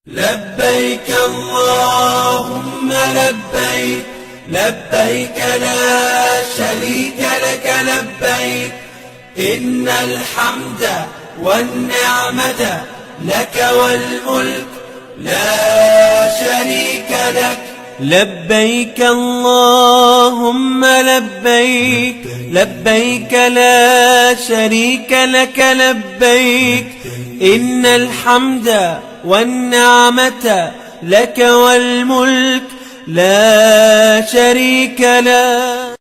لبيك اللهم لبيك، لبيك لا شريك لك لبيك، إن الحمد والنعمة لك والملك لا شريك لك. لبيك اللهم لبيك، لبيك لا شريك لك لبيك، إن الحمد والنعمة لك والملك لا شريك لك.